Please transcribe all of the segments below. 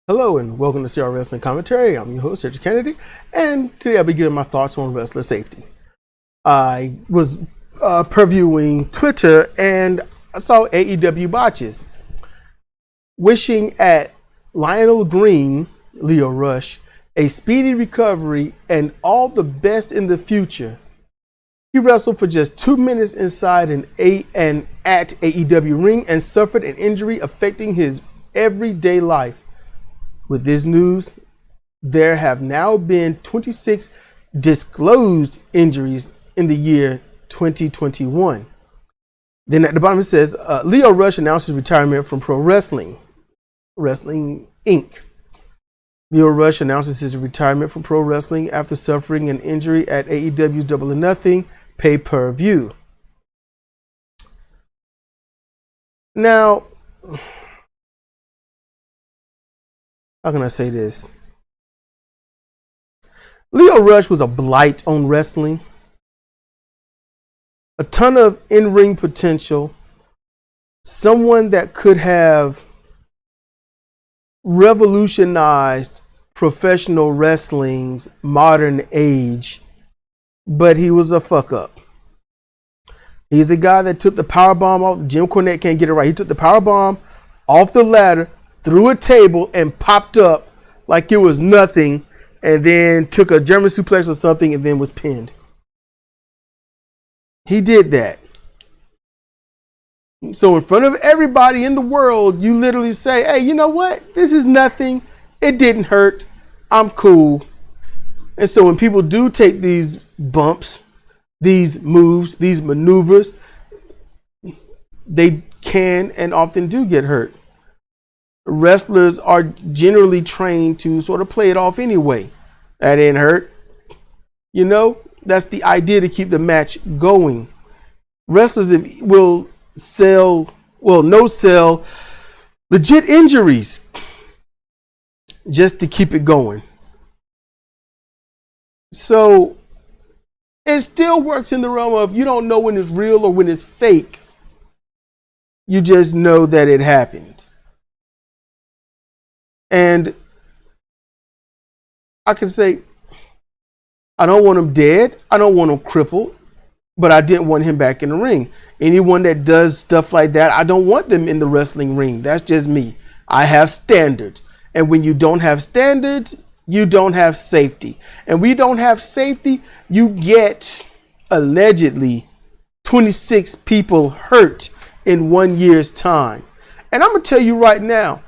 Hello and welcome to CR Wrestling Commentary. I'm your host, Richard Kennedy, and today I'll be giving my thoughts on wrestler safety. I was previewing Twitter and I saw AEW botches, wishing at Lionel Green, Leo Rush, a speedy recovery and all the best in the future. He wrestled for just 2 minutes inside an at AEW ring and suffered an injury affecting his everyday life. With this news, there have now been 26 disclosed injuries in the year 2021. Then at the bottom it says, Leo Rush announced his retirement from pro wrestling, Wrestling Inc. Leo Rush announces his retirement from pro wrestling after suffering an injury at AEW's Double or Nothing pay-per-view. Now, how can I say this? Leo Rush was a blight on wrestling. A ton of in-ring potential. Someone that could have revolutionized professional wrestling's modern age, but he was a fuck up. He's the guy that took the powerbomb off. Jim Cornette can't get it right. He took the powerbomb off the ladder, through a table, and popped up like it was nothing, and then took a German suplex or something and then was pinned. He did that. So in front of everybody in the world, you literally say, hey, you know what? This is nothing. It didn't hurt. I'm cool. And so when people do take these bumps, these moves, these maneuvers, they can and often do get hurt. Wrestlers are generally trained to sort of play it off anyway. That didn't hurt. You know, that's the idea, to keep the match going. Wrestlers will no sell legit injuries just to keep it going. So it still works in the realm of, you don't know when it's real or when it's fake. You just know that it happened. And I can say, I don't want him dead. I don't want him crippled. But I didn't want him back in the ring. Anyone that does stuff like that, I don't want them in the wrestling ring. That's just me. I have standards. And when you don't have standards, you don't have safety. And we don't have safety, you get allegedly 26 people hurt in 1 year's time. And I'm going to tell you right now,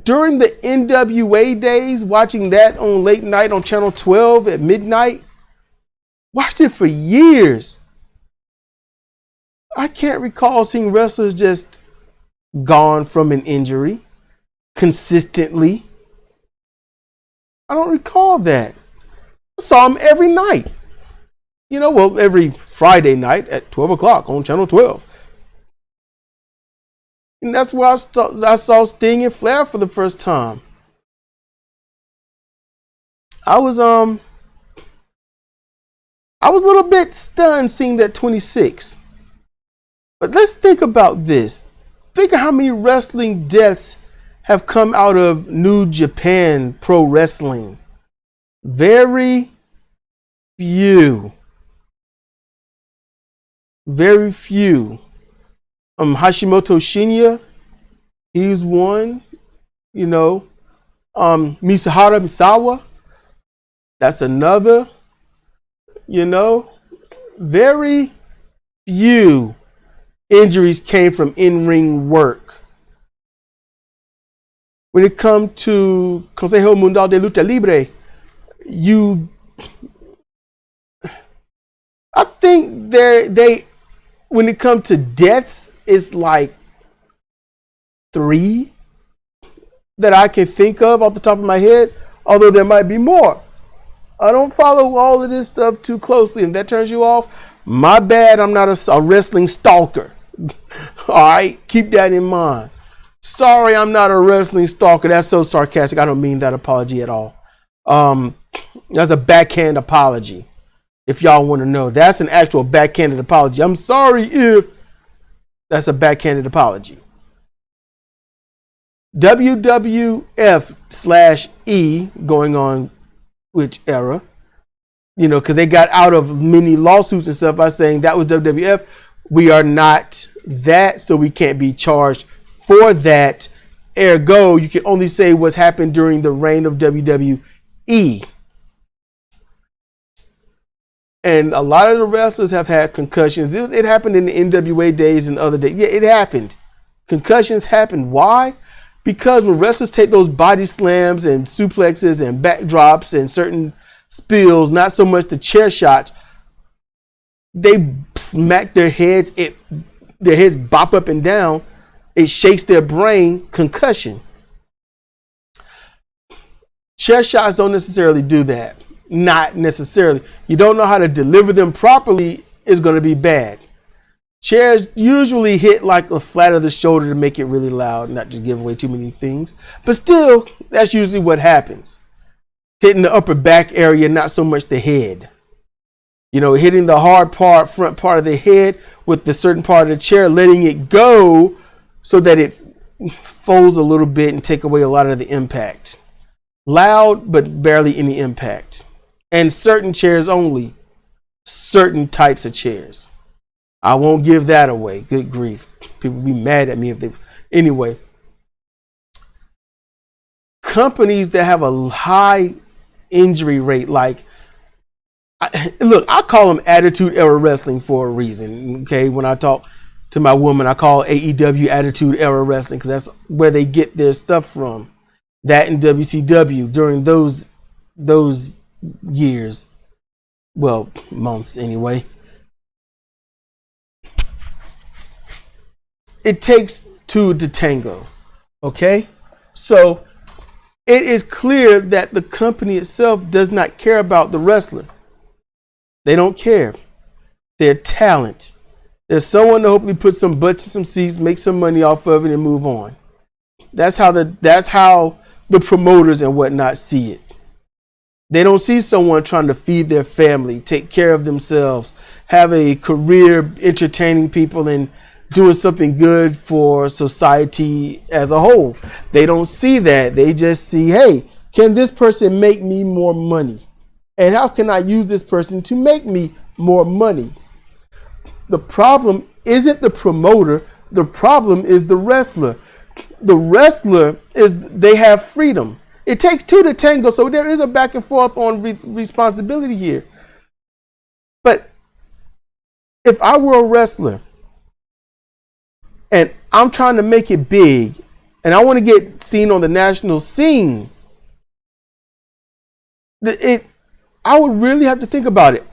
during the NWA days, watching that on late night on Channel 12 at midnight, watched it for years. I can't recall seeing wrestlers just gone from an injury consistently. I don't recall that. I saw them every night. Every Friday night at 12 o'clock on Channel 12. And that's where I saw Sting and Flair for the first time. I was a little bit stunned seeing that 26. But let's think about this. Think of how many wrestling deaths have come out of New Japan Pro Wrestling. Very few. Very few. Hashimoto Shinya, he's one. Misahara Misawa, that's another. Very few injuries came from in-ring work. When it comes to Consejo Mundial de Lucha Libre, I think they when it comes to deaths, it's like 3 that I can think of off the top of my head, although there might be more. I don't follow all of this stuff too closely, and that turns you off. My bad, I'm not a wrestling stalker. All right, keep that in mind. Sorry, I'm not a wrestling stalker. That's so sarcastic. I don't mean that apology at all. That's a backhand apology. If y'all want to know, that's an actual backhanded apology. I'm sorry if that's a backhanded apology. WWF/E going on which era, because they got out of many lawsuits and stuff by saying that was WWF. We are not that, so we can't be charged for that. Ergo, you can only say what's happened during the reign of WWE. And a lot of the wrestlers have had concussions. It happened in the NWA days and other days. Yeah, it happened. Concussions happen. Why? Because when wrestlers take those body slams and suplexes and backdrops and certain spills, not so much the chair shots, they smack their heads. Their heads bop up and down. It shakes their brain. Concussion. Chair shots don't necessarily do that. Not necessarily. You don't know how to deliver them properly, is going to be bad. Chairs usually hit like the flat of the shoulder to make it really loud, not to give away too many things. But still, that's usually what happens. Hitting the upper back area, not so much the head. Hitting the hard part, front part of the head with the certain part of the chair, letting it go so that it folds a little bit and take away a lot of the impact. Loud, but barely any impact. And certain chairs only. Certain types of chairs. I won't give that away. Good grief. People be mad at me if they... Anyway. Companies that have a high injury rate, like... I call them Attitude Era Wrestling for a reason. Okay, when I talk to my woman, I call AEW Attitude Era Wrestling because that's where they get their stuff from. That and WCW during those years. Well, months anyway. It takes two to tango. Okay? So it is clear that the company itself does not care about the wrestler. They don't care. Their talent. There's someone to hopefully put some butts in some seats, make some money off of it, and move on. That's how the promoters and whatnot see it. They don't see someone trying to feed their family, take care of themselves, have a career entertaining people and doing something good for society as a whole. They don't see that. They just see, hey, can this person make me more money? And how can I use this person to make me more money? The problem isn't the promoter. The problem is the wrestler. The wrestler they have freedom. It takes two to tango, so there is a back and forth on responsibility here. But if I were a wrestler and I'm trying to make it big and I want to get seen on the national scene, I would really have to think about it.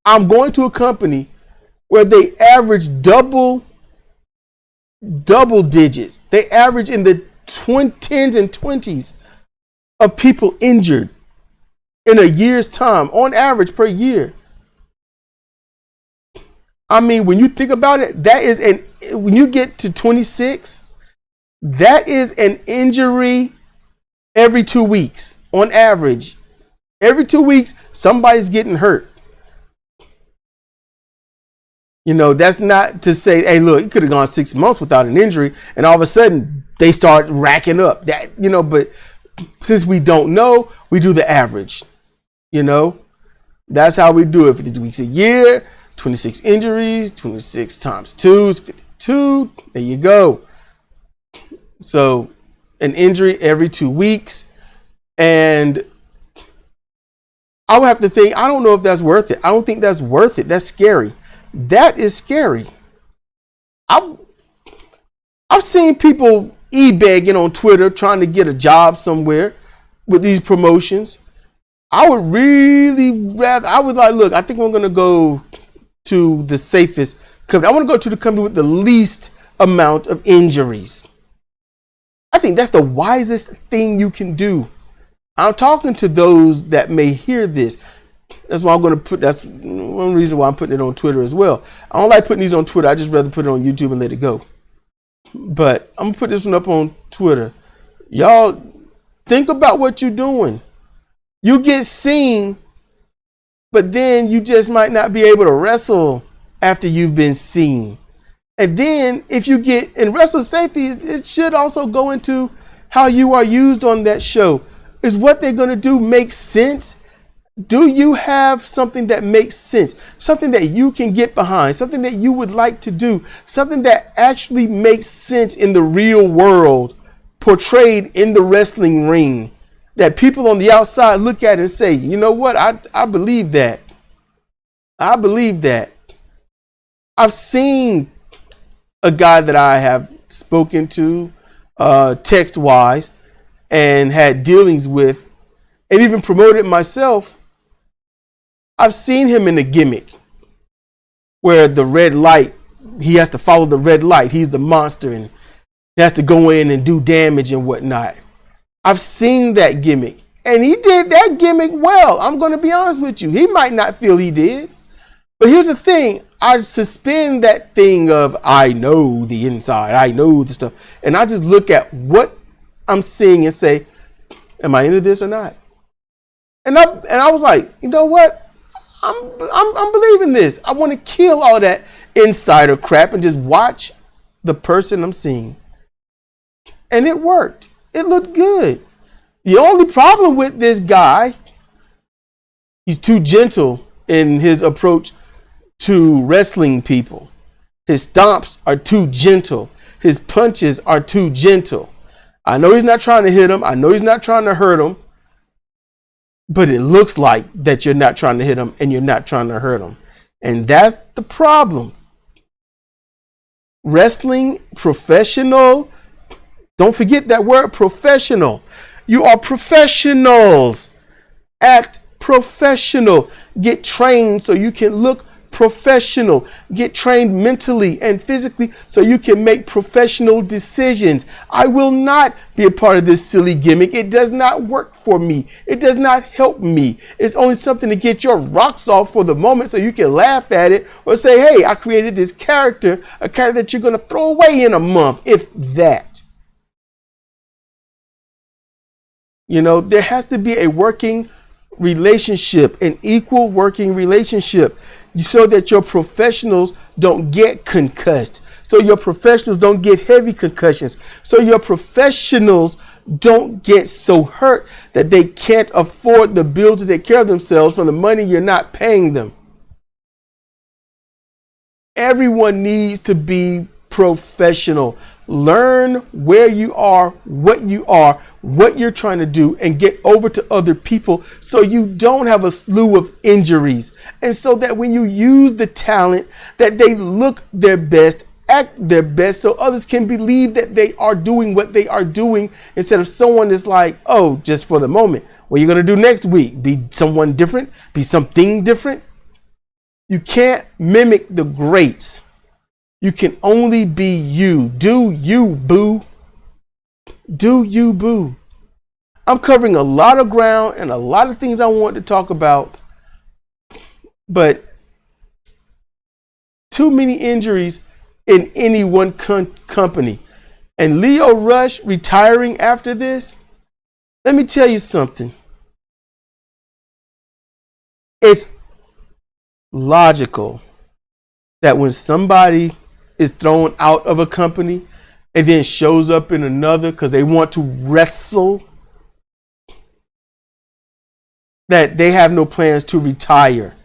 I'm going to a company where they average double digits. They average in the 10s and 20s of people injured in a year's time, on average per year. I mean, when you think about it, when you get to 26, that is an injury every 2 weeks on average. Every 2 weeks, somebody's getting hurt. That's not to say, hey, look, you could have gone 6 months without an injury, and all of a sudden they start racking up that, but since we don't know, we do the average. That's how we do it. 52 weeks a year, 26 injuries, 26 times 2 is 52. There you go. So an injury every 2 weeks. And I would have to think, I don't know if that's worth it. I don't think that's worth it. That's scary. That is scary. I've seen people e-begging on Twitter trying to get a job somewhere with these promotions. I would look, I think I'm going to go to the safest company. I want to go to the company with the least amount of injuries. I think that's the wisest thing you can do. I'm talking to those that may hear this. That's why that's one reason why I'm putting it on Twitter as well. I don't like putting these on Twitter. I just rather put it on YouTube and let it go. But I'm going to put this one up on Twitter. Y'all think about what you're doing. You get seen, but then you just might not be able to wrestle after you've been seen. And then if you get in wrestler safety, it should also go into how you are used on that show? Is what they're going to do make sense? Do you have something that makes sense? Something that you can get behind? Something that you would like to do? Something that actually makes sense in the real world, portrayed in the wrestling ring, that people on the outside look at and say, you know what? I believe that. I believe that. I've seen a guy that I have spoken to text wise and had dealings with and even promoted myself. I've seen him in a gimmick where the red light, he has to follow the red light. He's the monster and he has to go in and do damage and whatnot. I've seen that gimmick and he did that gimmick well. I'm going to be honest with you. He might not feel he did. But here's the thing. I suspend that thing of I know the inside. I know the stuff. And I just look at what I'm seeing and say, am I into this or not? And I was like, you know what? I'm believing this. I want to kill all that insider crap and just watch the person I'm seeing. And it worked. It looked good. The only problem with this guy, he's too gentle in his approach to wrestling people. His stomps are too gentle. His punches are too gentle. I know he's not trying to hit him. I know he's not trying to hurt him. But it looks like that you're not trying to hit him and you're not trying to hurt him. And that's the problem. Wrestling professional. Don't forget that word professional. You are professionals. Act professional. Get trained so you can look professional. Get trained mentally and physically so you can make professional decisions. I will not be a part of this silly gimmick. It does not work for me. It does not help me. It's only something to get your rocks off for the moment so you can laugh at it or say, hey, I created this character, a character that you're going to throw away in a month, if that. You know, there has to be a working relationship, an equal working relationship, so that your professionals don't get concussed, so your professionals don't get heavy concussions, so your professionals don't get so hurt that they can't afford the bills to take care of themselves from the money you're not paying them. Everyone needs to be professional. Learn where you are, what you're trying to do, and get over to other people so you don't have a slew of injuries. And so that when you use the talent, that they look their best, act their best, so others can believe that they are doing what they are doing, instead of someone that's like, oh, just for the moment. What are you going to do next week? Be someone different? Be something different? You can't mimic the greats. You can only be you. Do you, boo. Do you, boo. I'm covering a lot of ground and a lot of things I want to talk about, but too many injuries in any one company. And Lio Rush retiring after this, let me tell you something. It's logical that when somebody is thrown out of a company and then shows up in another because they want to wrestle, that they have no plans to retire.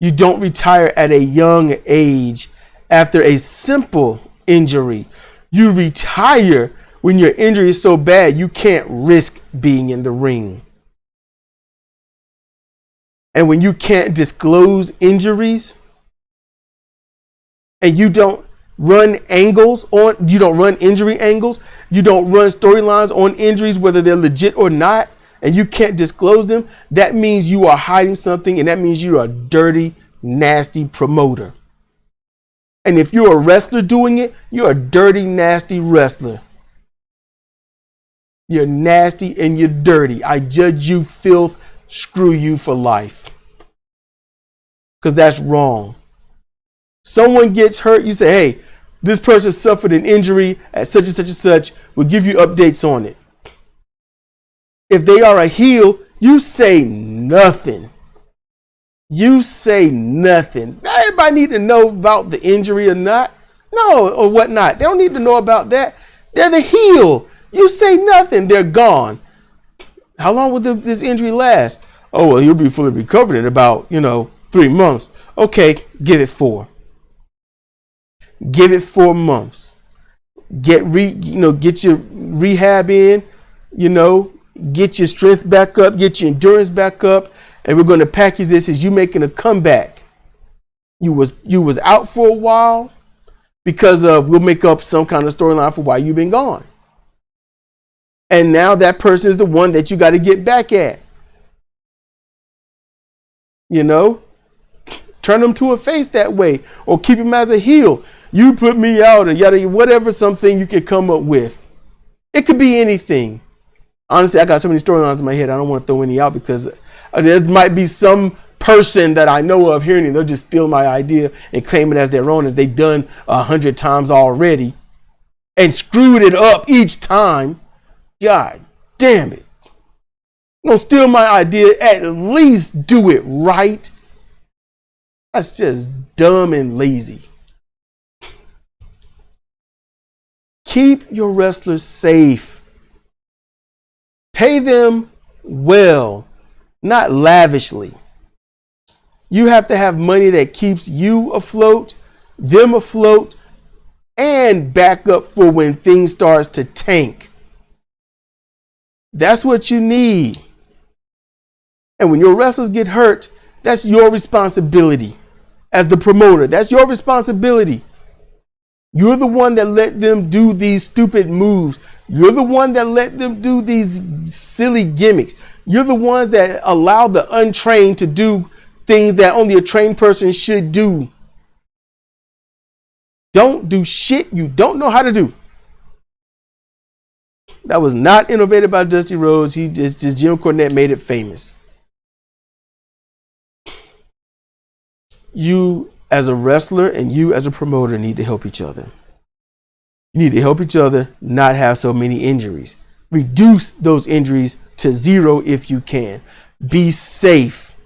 You don't retire at a young age after a simple injury. You retire when your injury is so bad you can't risk being in the ring. And when you can't disclose injuries, and you don't run you don't run injury angles, you don't run storylines on injuries, whether they're legit or not, and you can't disclose them, that means you are hiding something, and that means you're a dirty, nasty promoter. And if you're a wrestler doing it, you're a dirty, nasty wrestler. You're nasty and you're dirty. I judge you filth, screw you for life. Because that's wrong. Someone gets hurt, you say, hey, this person suffered an injury at such and such and such. We'll give you updates on it. If they are a heel, you say nothing. You say nothing. Not everybody need to know about the injury or not. No, or whatnot. They don't need to know about that. They're the heel. You say nothing, they're gone. How long will this injury last? Oh, well, you'll be fully recovered in about, 3 months. Okay, give it 4. Give it 4 months. Get your rehab in, get your strength back up, get your endurance back up, and we're going to package this as you making a comeback. You was out for a while because we'll make up some kind of storyline for why you've been gone. And now that person is the one that you got to get back at. Turn them to a face that way, or keep him as a heel. You put me out, or yada, whatever, something you could come up with. It could be anything. Honestly, I got so many storylines in my head, I don't want to throw any out because there might be some person that I know of hearing it. They'll just steal my idea and claim it as their own, as they've done 100 times already and screwed it up each time. God damn it. Don't steal my idea. At least do it right. That's just dumb and lazy. Keep your wrestlers safe. Pay them well, not lavishly. You have to have money that keeps you afloat, them afloat, and back up for when things starts to tank. That's what you need. And when your wrestlers get hurt, that's your responsibility as the promoter. That's your responsibility. You're the one that let them do these stupid moves. You're the one that let them do these silly gimmicks. You're the ones that allow the untrained to do things that only a trained person should do. Don't do shit you don't know how to do. That was not innovated by Dusty Rhodes. Just Jim Cornette made it famous. You as a wrestler and you as a promoter need to help each other. You need to help each other not have so many injuries. Reduce those injuries to 0 if you can. Be safe.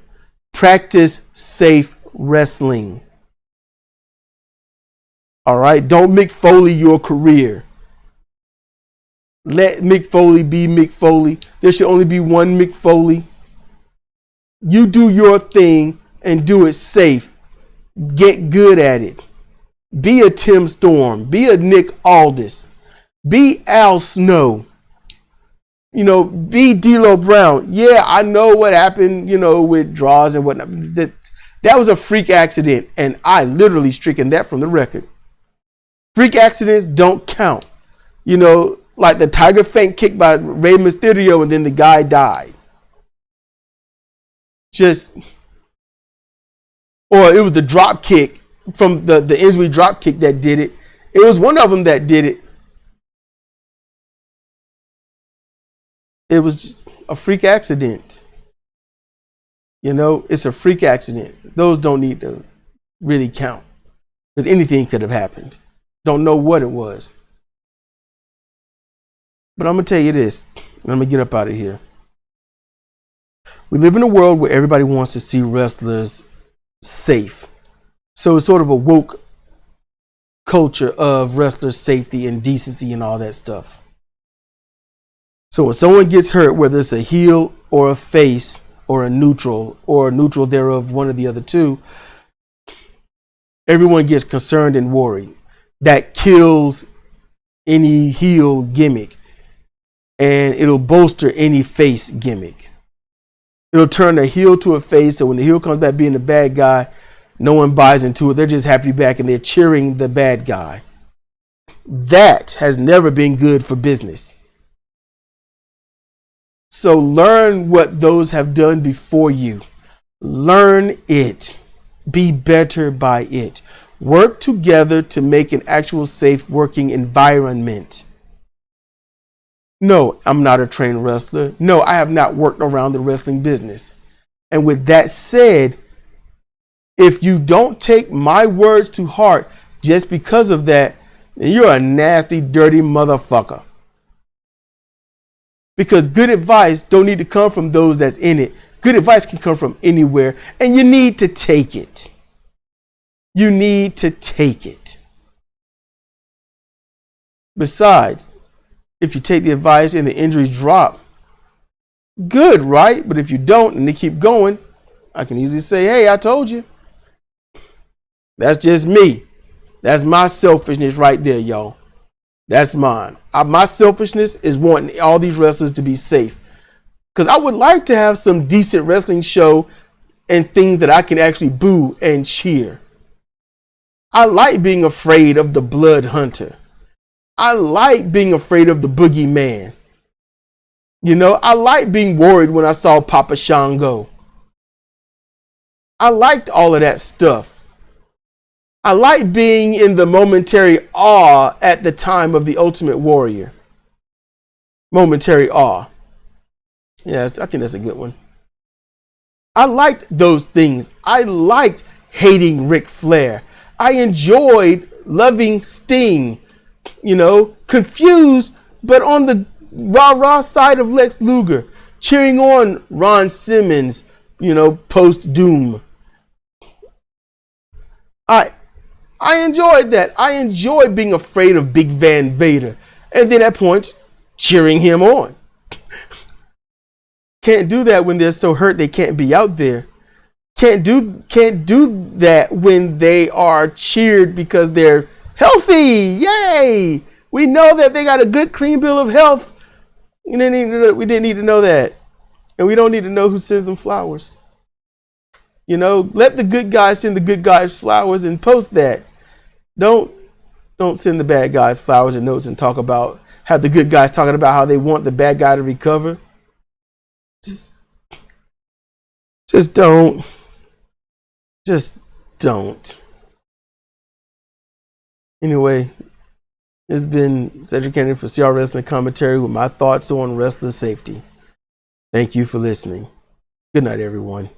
Practice safe wrestling. All right? Don't Mick Foley your career. Let Mick Foley be Mick Foley. There should only be one Mick Foley. You do your thing and do it safe. Get good at it. Be a Tim Storm. Be a Nick Aldis. Be Al Snow. Be D'Lo Brown. Yeah, I know what happened, with draws and whatnot. That was a freak accident, and I literally stricken that from the record. Freak accidents don't count. Like the Tiger Feint kick by Rey Mysterio, and then the guy died. Or it was the drop kick from the Injury drop kick that did it. It was one of them that did it. It was just a freak accident. It's a freak accident. Those don't need to really count. Because anything could have happened. Don't know what it was. But I'm going to tell you this. I'm going to get up out of here. We live in a world where everybody wants to see wrestlers safe. So it's sort of a woke culture of wrestler safety and decency and all that stuff. So when someone gets hurt, whether it's a heel or a face or a neutral thereof, one of the other two, everyone gets concerned and worried. That kills any heel gimmick, and it'll bolster any face gimmick. It'll turn a heel to a face, so when the heel comes back being the bad guy, no one buys into it. They're just happy to be back and they're cheering the bad guy. That has never been good for business. So learn what those have done before you. Learn it. Be better by it. Work together to make an actual safe working environment. No, I'm not a trained wrestler. No, I have not worked around the wrestling business. And with that said, if you don't take my words to heart just because of that, then you're a nasty, dirty motherfucker. Because good advice don't need to come from those that's in it. Good advice can come from anywhere, and you need to take it. You need to take it. Besides, If you take the advice and the injuries drop, good, right? But if you don't and they keep going, I can easily say, hey, I told you. That's just me. That's my selfishness right there, y'all. That's mine. My selfishness is wanting all these wrestlers to be safe. Because I would like to have some decent wrestling show and things that I can actually boo and cheer. I like being afraid of the blood hunter. I like being afraid of the boogeyman. You know, I like being worried when I saw Papa Shango. I liked all of that stuff. I like being in the momentary awe at the time of the Ultimate Warrior. Momentary awe. Yes, I think that's a good one. I liked those things. I liked hating Ric Flair. I enjoyed loving Sting. You know, confused, but on the rah-rah side of Lex Luger, cheering on Ron Simmons, you know, post-Doom. I enjoyed that. I enjoyed being afraid of Big Van Vader. And then at points, cheering him on. Can't do that when they're so hurt they can't be out there. Can't do that when they are cheered because they're healthy. Yay! We know that they got a good, clean bill of health. We didn't need to know that. And we don't need to know who sends them flowers. You know, let the good guys send the good guys flowers and post that. Don't send the bad guys flowers and notes and have the good guys talking about how they want the bad guy to recover. Just don't. Just don't. Anyway, it's been Cedric Kennedy for CR Wrestling Commentary with my thoughts on wrestler safety. Thank you for listening. Good night, everyone.